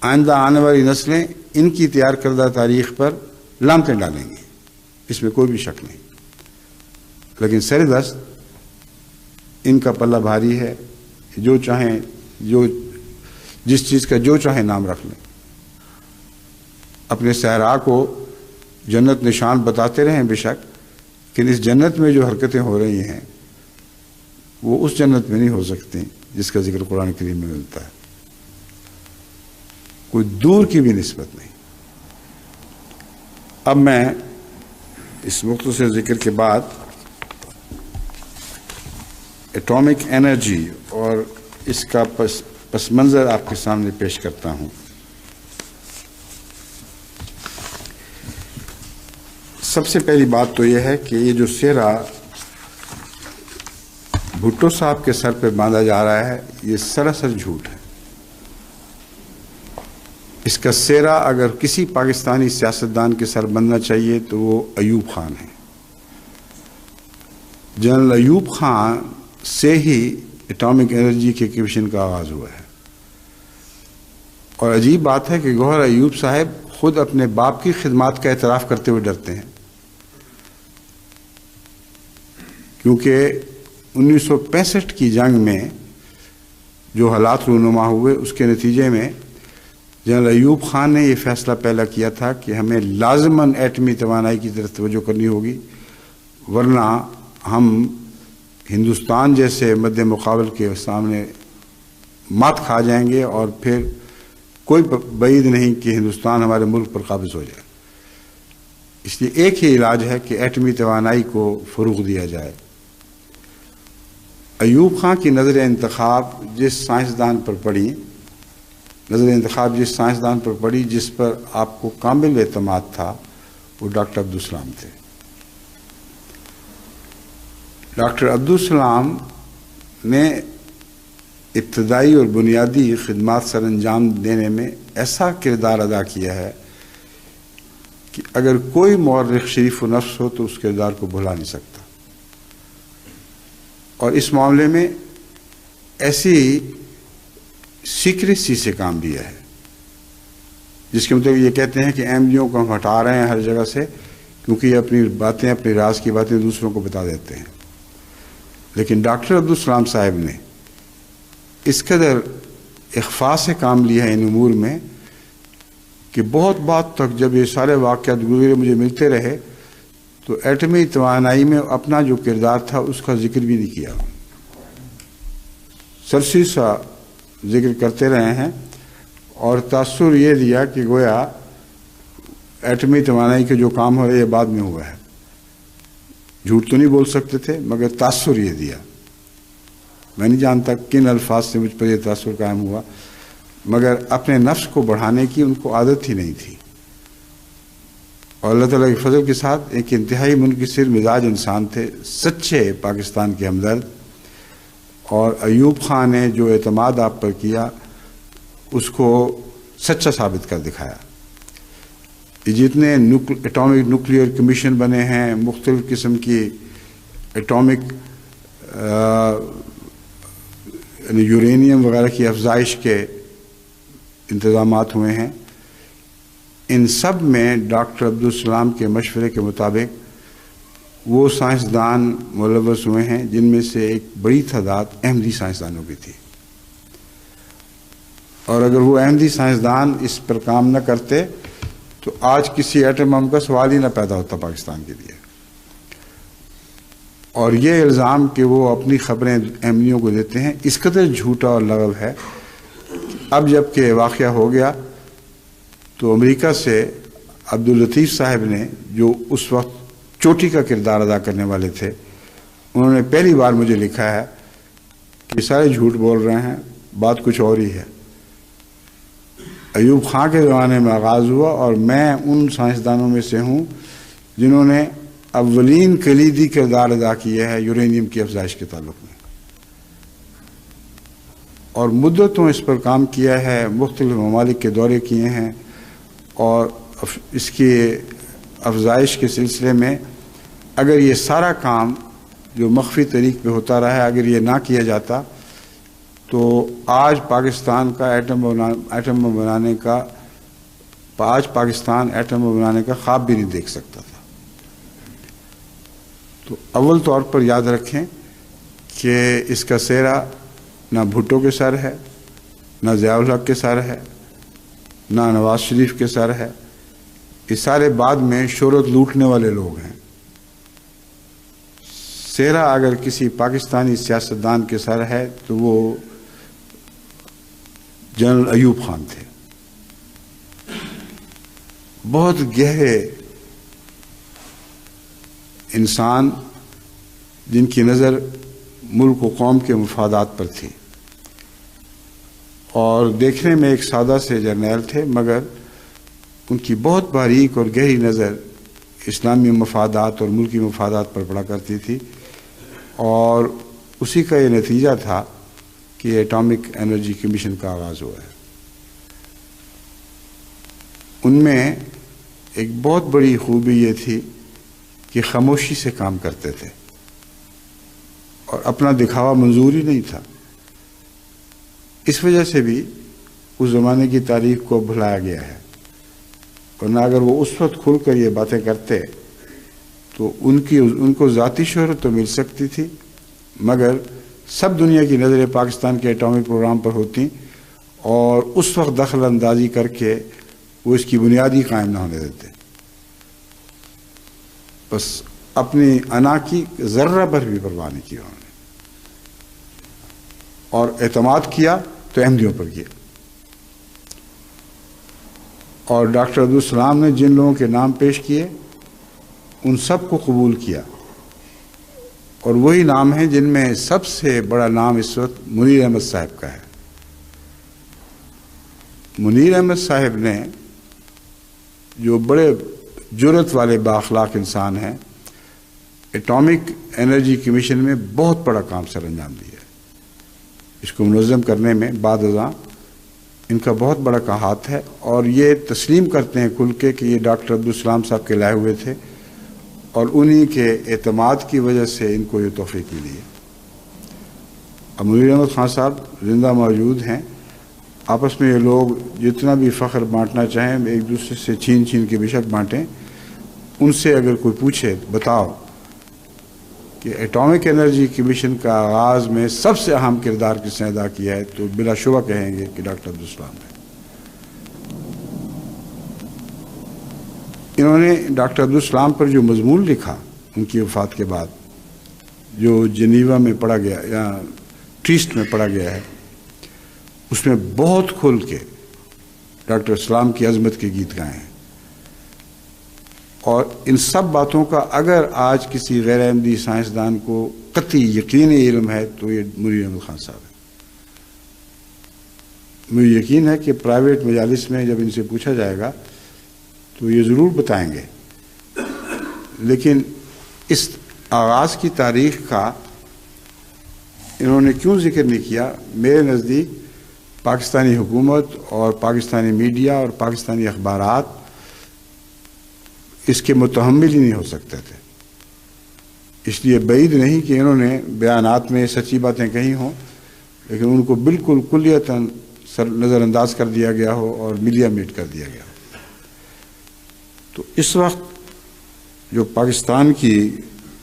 آئندہ آنے والی نسلیں ان کی تیار کردہ تاریخ پر لعنتیں ڈالیں گی، اس میں کوئی بھی شک نہیں، لیکن سر دست ان کا پلہ بھاری ہے، جو چاہیں جس چیز کا جو چاہیں نام رکھ لیں، اپنے صحرا کو جنت نشان بتاتے رہیں بے شک، لیکن اس جنت میں جو حرکتیں ہو رہی ہیں وہ اس جنت میں نہیں ہو سکتی جس کا ذکر قرآن کریم میں ملتا ہے، کوئی دور کی بھی نسبت نہیں۔ اب میں اس مختصر ذکر کے بعد ایٹامک انرجی اور اس کا پس منظر آپ کے سامنے پیش کرتا ہوں۔ سب سے پہلی بات تو یہ ہے کہ یہ جو سہرا بھٹو صاحب کے سر پہ باندھا جا رہا ہے یہ سراسر جھوٹ ہے۔ اس کا سہرا اگر کسی پاکستانی سیاستدان کے سر بننا چاہیے تو وہ ایوب خان ہے۔ جنرل ایوب خان سے ہی ایٹامک انرجی کے کمیشن کا آغاز ہوا ہے، اور عجیب بات ہے کہ گوہر ایوب صاحب خود اپنے باپ کی خدمات کا اعتراف کرتے ہوئے ڈرتے ہیں، کیونکہ 1965 کی جنگ میں جو حالات رونما ہوئے اس کے نتیجے میں جنرل ایوب خان نے یہ فیصلہ پہلا کیا تھا کہ ہمیں لازماً ایٹمی توانائی کی طرف توجہ کرنی ہوگی، ورنہ ہم ہندوستان جیسے مد مقابل کے سامنے مات کھا جائیں گے، اور پھر کوئی بعید نہیں کہ ہندوستان ہمارے ملک پر قابض ہو جائے۔ اس لیے ایک ہی علاج ہے کہ ایٹمی توانائی کو فروغ دیا جائے۔ ایوب خان کی نظر انتخاب جس سائنسدان پر پڑی جس پر آپ کو کامل اعتماد تھا وہ ڈاکٹر عبدالسلام تھے۔ ڈاکٹر عبدالسلام نے ابتدائی اور بنیادی خدمات سر انجام دینے میں ایسا کردار ادا کیا ہے کہ اگر کوئی مورخ شریف و نفس ہو تو اس کردار کو بھلا نہیں سکتا، اور اس معاملے میں ایسی سیکریسی سے کام لیا ہے جس کے مطلب یہ کہتے ہیں کہ احمدیوں کو ہم ہٹا رہے ہیں ہر جگہ سے کیونکہ یہ اپنی باتیں، اپنی راز کی باتیں دوسروں کو بتا دیتے ہیں، لیکن ڈاکٹر عبدالسلام صاحب نے اس قدر اخفاء سے کام لیا ہے ان امور میں کہ بہت بات تک جب یہ سارے واقعات گزرے مجھے ملتے رہے تو ایٹمی توانائی میں اپنا جو کردار تھا اس کا ذکر بھی نہیں کیا، سرسری سا ذکر کرتے رہے ہیں، اور تاثر یہ دیا کہ گویا ایٹمی توانائی کے جو کام ہو رہے یہ بعد میں ہوا ہے۔ جھوٹ تو نہیں بول سکتے تھے مگر تاثر یہ دیا۔ میں نہیں جانتا کن الفاظ سے مجھ پر یہ تاثر قائم ہوا، مگر اپنے نفس کو بڑھانے کی ان کو عادت ہی نہیں تھی، اور اللہ تعالیٰ کے فضل کے ساتھ ایک انتہائی منکسر مزاج انسان تھے، سچے پاکستان کے ہمدرد، اور ایوب خان نے جو اعتماد آپ پر کیا اس کو سچا ثابت کر دکھایا۔ یہ جتنے ایٹامک نیوکلیئر کمیشن بنے ہیں، مختلف قسم کی ایٹامک یورینیم وغیرہ کی افزائش کے انتظامات ہوئے ہیں، ان سب میں ڈاکٹر عبدالسلام کے مشورے کے مطابق وہ سائنسدان ملوث ہوئے ہیں جن میں سے ایک بڑی تعداد احمدی سائنسدانوں کی تھی، اور اگر وہ احمدی سائنسدان اس پر کام نہ کرتے تو آج کسی ایٹم بم کا سوال ہی نہ پیدا ہوتا پاکستان کے لیے۔ اور یہ الزام کہ وہ اپنی خبریں احمدیوں کو دیتے ہیں اس قدر جھوٹا اور لغو ہے۔ اب جب کہ واقعہ ہو گیا تو امریکہ سے عبداللطیف صاحب نے، جو اس وقت چوٹی کا کردار ادا کرنے والے تھے، انہوں نے پہلی بار مجھے لکھا ہے کہ سارے جھوٹ بول رہے ہیں، بات کچھ اور ہی ہے۔ ایوب خان کے زمانے میں آغاز ہوا، اور میں ان سائنسدانوں میں سے ہوں جنہوں نے اولین کلیدی کردار ادا کیا ہے یورینیم کی افزائش کے تعلق میں، اور مدتوں اس پر کام کیا ہے، مختلف ممالک کے دورے کیے ہیں، اور اس کی افزائش کے سلسلے میں اگر یہ سارا کام جو مخفی طریق پہ ہوتا رہا ہے اگر یہ نہ کیا جاتا تو آج پاکستان کا ایٹم بم بنانے کا آج پاکستان ایٹم بم بنانے کا خواب بھی نہیں دیکھ سکتا تھا۔ تو اول طور پر یاد رکھیں کہ اس کا سہرا نہ بھٹو کے سر ہے، نہ ضیاء الحق کے سر ہے، نہ نواز شریف کے سر ہے، یہ سارے بعد میں شہرت لوٹنے والے لوگ ہیں۔ سہرا اگر کسی پاکستانی سیاستدان کے سر ہے تو وہ جنرل ایوب خان تھے۔ بہت گہرے انسان جن کی نظر ملک و قوم کے مفادات پر تھی، اور دیکھنے میں ایک سادہ سے جرنیل تھے، مگر ان کی بہت باریک اور گہری نظر اسلامی مفادات اور ملکی مفادات پر پڑا کرتی تھی، اور اسی کا یہ نتیجہ تھا کہ ایٹامک انرجی کمیشن کا آغاز ہوا ہے۔ ان میں ایک بہت بڑی خوبی یہ تھی کہ خاموشی سے کام کرتے تھے اور اپنا دکھاوا منظور ہی نہیں تھا۔ اس وجہ سے بھی اس زمانے کی تاریخ کو بھلایا گیا ہے، ورنہ اگر وہ اس وقت کھل کر یہ باتیں کرتے تو ان کو ذاتی شہرت تو مل سکتی تھی، مگر سب دنیا کی نظریں پاکستان کے ایٹامک پروگرام پر ہوتی اور اس وقت دخل اندازی کر کے وہ اس کی بنیادی قائم نہ ہونے دیتے۔ بس اپنی انا کی ذرہ بھر بھی پرواہ نہیں کی انہوں نے، اور اعتماد کیا تو احمدیوں پر کیا۔ اور ڈاکٹر عبدالسلام نے جن لوگوں کے نام پیش کیے ان سب کو قبول کیا، اور وہی نام ہیں جن میں سب سے بڑا نام اس وقت منیر احمد صاحب کا ہے۔ منیر احمد صاحب نے، جو بڑے جرأت والے بااخلاق انسان ہیں، ایٹامک انرجی کمیشن میں بہت بڑا کام سر انجام دیا ہے۔ اس کو منظم کرنے میں بعد ازاں ان کا بہت بڑا کا ہاتھ ہے، اور یہ تسلیم کرتے ہیں کھل کے کہ یہ ڈاکٹر عبدالسلام صاحب کے لائے ہوئے تھے، اور انہی کے اعتماد کی وجہ سے ان کو یہ توفیق ملی ہے۔ اب منیر احمد خان صاحب زندہ موجود ہیں، آپس میں یہ لوگ جتنا بھی فخر بانٹنا چاہیں ایک دوسرے سے چھین چھین کے بے شک بانٹیں۔ ان سے اگر کوئی پوچھے بتاؤ کہ ایٹامک انرجی کمیشن کا آغاز میں سب سے اہم کردار کس نے ادا کیا ہے، تو بلا شبہ کہیں گے کہ ڈاکٹر عبدالسلام نے۔ انہوں نے ڈاکٹر عبدالسلام پر جو مضمون لکھا ان کی وفات کے بعد، جو جنیوا میں پڑھا گیا یا ٹریسٹ میں پڑھا گیا ہے، اس میں بہت کھل کے ڈاکٹر اسلام کی عظمت کے گیت گائے ہیں۔ اور ان سب باتوں کا اگر آج کسی غیر احمدی سائنسدان کو قطعی یقینی علم ہے تو یہ منیر احمد خان صاحب ہے۔ مجھے یقین ہے کہ پرائیویٹ مجالس میں جب ان سے پوچھا جائے گا تو یہ ضرور بتائیں گے، لیکن اس آغاز کی تاریخ کا انہوں نے کیوں ذکر نہیں کیا؟ میرے نزدیک پاکستانی حکومت اور پاکستانی میڈیا اور پاکستانی اخبارات اس کے متحمل ہی نہیں ہو سکتے تھے۔ اس لیے بعید نہیں کہ انہوں نے بیانات میں سچی باتیں کہی ہوں، لیکن ان کو بالکل کلیتاً نظر انداز کر دیا گیا ہو اور میڈیا میٹ کر دیا گیا ہو۔ تو اس وقت جو پاکستان کی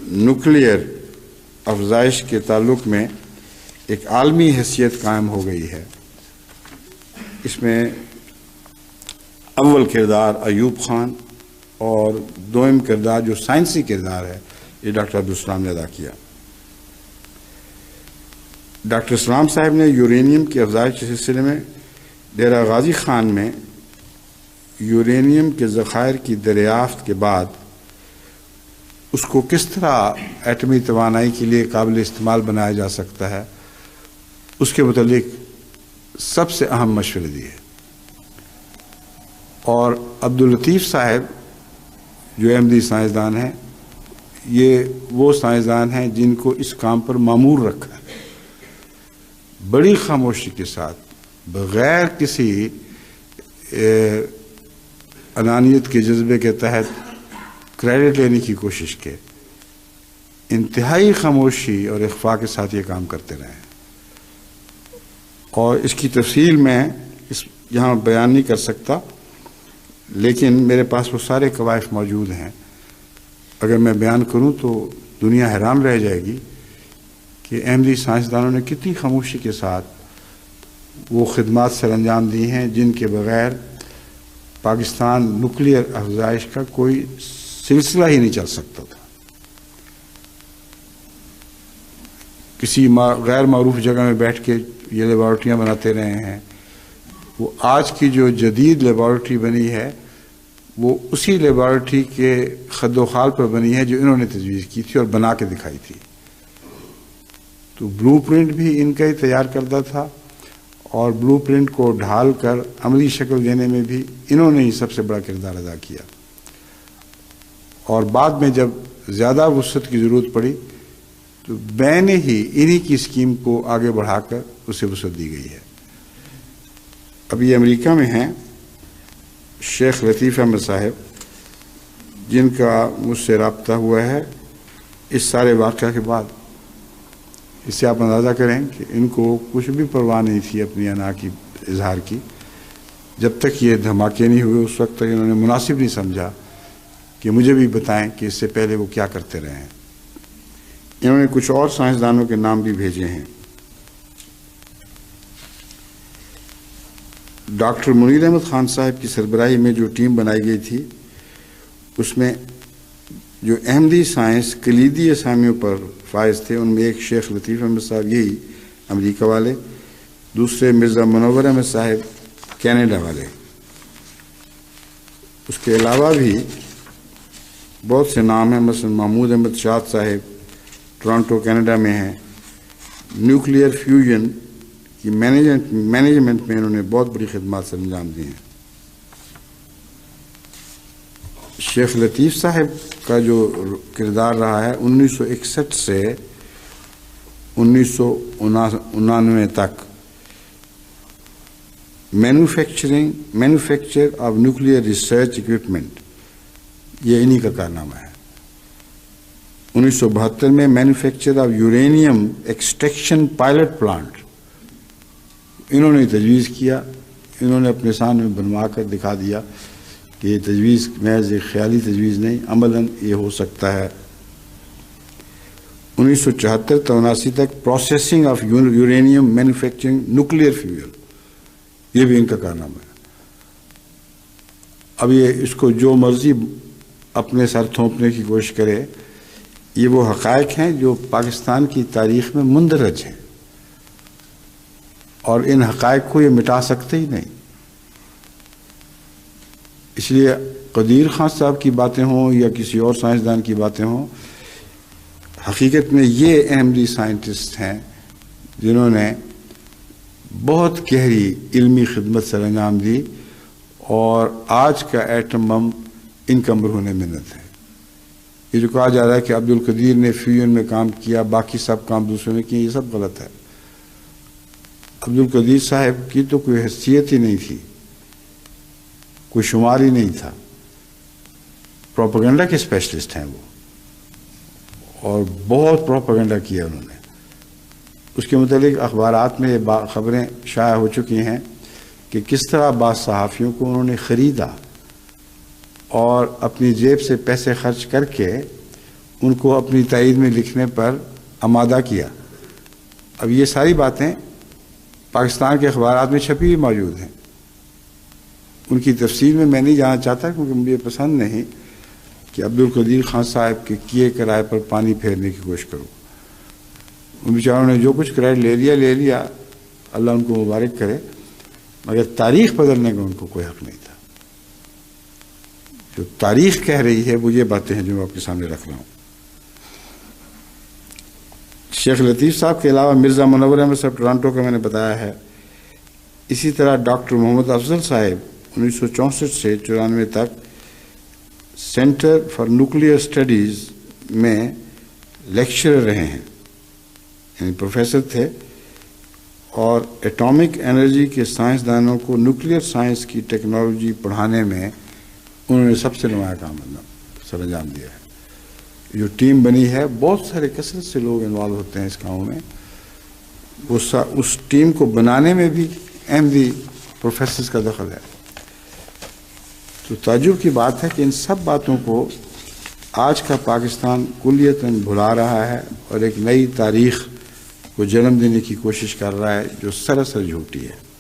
نیوکلیئر افزائش کے تعلق میں ایک عالمی حیثیت قائم ہو گئی ہے، اس میں اول کردار ایوب خان اور دوم کردار جو سائنسی کردار ہے یہ ڈاکٹر عبدالسلام نے ادا کیا۔ ڈاکٹر اسلام صاحب نے یورینیم کی افزائش کے سلسلے میں ڈیرہ غازی خان میں یورینیم کے ذخائر کی دریافت کے بعد اس کو کس طرح ایٹمی توانائی کے لیے قابل استعمال بنایا جا سکتا ہے، اس کے متعلق سب سے اہم مشورے دیے۔ اور عبداللطیف صاحب جو احمدی سائنسدان ہیں، یہ وہ سائنسدان ہیں جن کو اس کام پر مامور رکھا ہے، بڑی خاموشی کے ساتھ، بغیر کسی انانیت کے جذبے کے تحت کریڈٹ لینے کی کوشش کے، انتہائی خاموشی اور اخفاء کے ساتھ یہ کام کرتے رہے ہیں۔ اور اس کی تفصیل میں یہاں بیان نہیں کر سکتا، لیکن میرے پاس وہ سارے قوائف موجود ہیں. اگر میں بیان کروں تو دنیا حیران رہ جائے گی کہ احمدی سائنسدانوں نے کتنی خاموشی کے ساتھ وہ خدمات سر انجام دی ہیں جن کے بغیر پاکستان نیوکلیئر افزائش کا کوئی سلسلہ ہی نہیں چل سکتا تھا. کسی غیر معروف جگہ میں بیٹھ کے یہ لیبارٹریاں بناتے رہے ہیں. وہ آج کی جو جدید لیبارٹری بنی ہے وہ اسی لیبارٹری کے خد و خال پر بنی ہے جو انہوں نے تجویز کی تھی اور بنا کے دکھائی تھی. تو بلو پرنٹ بھی ان کا ہی تیار کردہ تھا، اور بلو پرنٹ کو ڈھال کر عملی شکل دینے میں بھی انہوں نے ہی سب سے بڑا کردار ادا کیا. اور بعد میں جب زیادہ وسعت کی ضرورت پڑی تو میں نے ہی انہی کی اسکیم کو آگے بڑھا کر اسے وسعت دی گئی ہے. ابھی امریکہ میں ہیں شیخ لطیف احمد صاحب، جن کا مجھ سے رابطہ ہوا ہے اس سارے واقعہ کے بعد. اس سے آپ اندازہ کریں کہ ان کو کچھ بھی پرواہ نہیں تھی اپنی انا کی اظہار کی. جب تک یہ دھماکے نہیں ہوئے اس وقت تک انہوں نے مناسب نہیں سمجھا کہ مجھے بھی بتائیں کہ اس سے پہلے وہ کیا کرتے رہے ہیں. انہوں نے کچھ اور سائنسدانوں کے نام بھی بھیجے ہیں. ڈاکٹر منیر احمد خان صاحب کی سربراہی میں جو ٹیم بنائی گئی تھی اس میں جو احمدی سائنس کلیدی اسامیوں پر فائز تھے ان میں ایک شیخ لطیف احمد صاحب یہی امریکہ والے، دوسرے مرزا منور احمد صاحب کینیڈا والے. اس کے علاوہ بھی بہت سے نام ہیں، مثلا محمود احمد شاد صاحب ٹورانٹو کینیڈا میں ہیں. نیوکلیئر فیوژن کی مینجمنٹ میں انہوں نے بہت بڑی خدمات سر انجام دی ہیں. شیخ لطیف صاحب کا جو کردار رہا ہے 1961 سے 1999 تک manufacture of nuclear research equipment, یہ انہی کا کارنامہ ہے. 1972 میں manufacture of uranium extraction pilot plant انہوں نے تجویز کیا. انہوں نے اپنے سامنے بنوا کر دکھا دیا کہ یہ تجویز محض ایک خیالی تجویز نہیں، عملاً یہ ہو سکتا ہے. 1974-79 تک processing of uranium manufacturing nuclear fuel, یہ بھی ان کا کارنامہ ہے. اب یہ اس کو جو مرضی اپنے سر تھونپنے کی کوشش کرے، یہ وہ حقائق ہیں جو پاکستان کی تاریخ میں مندرج ہیں، اور ان حقائق کو یہ مٹا سکتے ہی نہیں. اس لیے قدیر خان صاحب کی باتیں ہوں یا کسی اور سائنسدان کی باتیں ہوں، حقیقت میں یہ احمدی سائنٹسٹ ہیں جنہوں نے بہت گہری علمی خدمت سر انجام دی، اور آج کا ایٹم بم ان کا مرہون منت ہے. یہ جو کہا جا رہا ہے کہ عبد القدیر نے فیوژن میں کام کیا، باقی سب کام دوسروں نے کیے، یہ سب غلط ہے. عبد القدیر صاحب کی تو کوئی حیثیت ہی نہیں تھی، کوئی شمار ہی نہیں تھا. پروپیگنڈا کے اسپیشلسٹ ہیں وہ، اور بہت پروپیگنڈا کیا انہوں نے. اس کے متعلق اخبارات میں یہ خبریں شائع ہو چکی ہیں کہ کس طرح بعض صحافیوں کو انہوں نے خریدا اور اپنی جیب سے پیسے خرچ کر کے ان کو اپنی تائید میں لکھنے پر آمادہ کیا. اب یہ ساری باتیں پاکستان کے اخبارات میں چھپی ہوئی موجود ہیں. ان کی تفصیل میں نہیں جانا چاہتا کیونکہ مجھے پسند نہیں کہ عبد القدیر خان صاحب کے کیے کرائے پر پانی پھیرنے کی کوشش کروں. ان بیچاروں نے جو کچھ کریڈٹ لے لیا، اللہ ان کو مبارک کرے، مگر تاریخ بدلنے کا ان کو کوئی حق نہیں تھا. جو تاریخ کہہ رہی ہے وہ یہ باتیں ہیں جو میں آپ کے سامنے رکھ رہا ہوں. شیخ لطیف صاحب کے علاوہ مرزا منور احمد صاحب ٹورانٹو کا میں نے بتایا ہے. اسی طرح ڈاکٹر محمد افضل صاحب 1964 سے 94 تک سینٹر فار نیوکلیئر اسٹڈیز میں لیکچرر رہے ہیں، یعنی پروفیسر تھے، اور ایٹامک انرجی کے سائنسدانوں کو نیوکلیئر سائنس کی ٹیکنالوجی پڑھانے میں انہوں نے سب سے نمایاں کام سر انجام دیا ہے. جو ٹیم بنی ہے، بہت سارے کثرت سے لوگ انوالو ہوتے ہیں اس کاموں میں. اس ٹیم کو بنانے میں بھی احمدی پروفیسرز کا دخل ہے. تو تعجب کی بات ہے کہ ان سب باتوں کو آج کا پاکستان کلیتاً بھلا رہا ہے اور ایک نئی تاریخ کو جنم دینے کی کوشش کر رہا ہے جو سراسر جھوٹی ہے.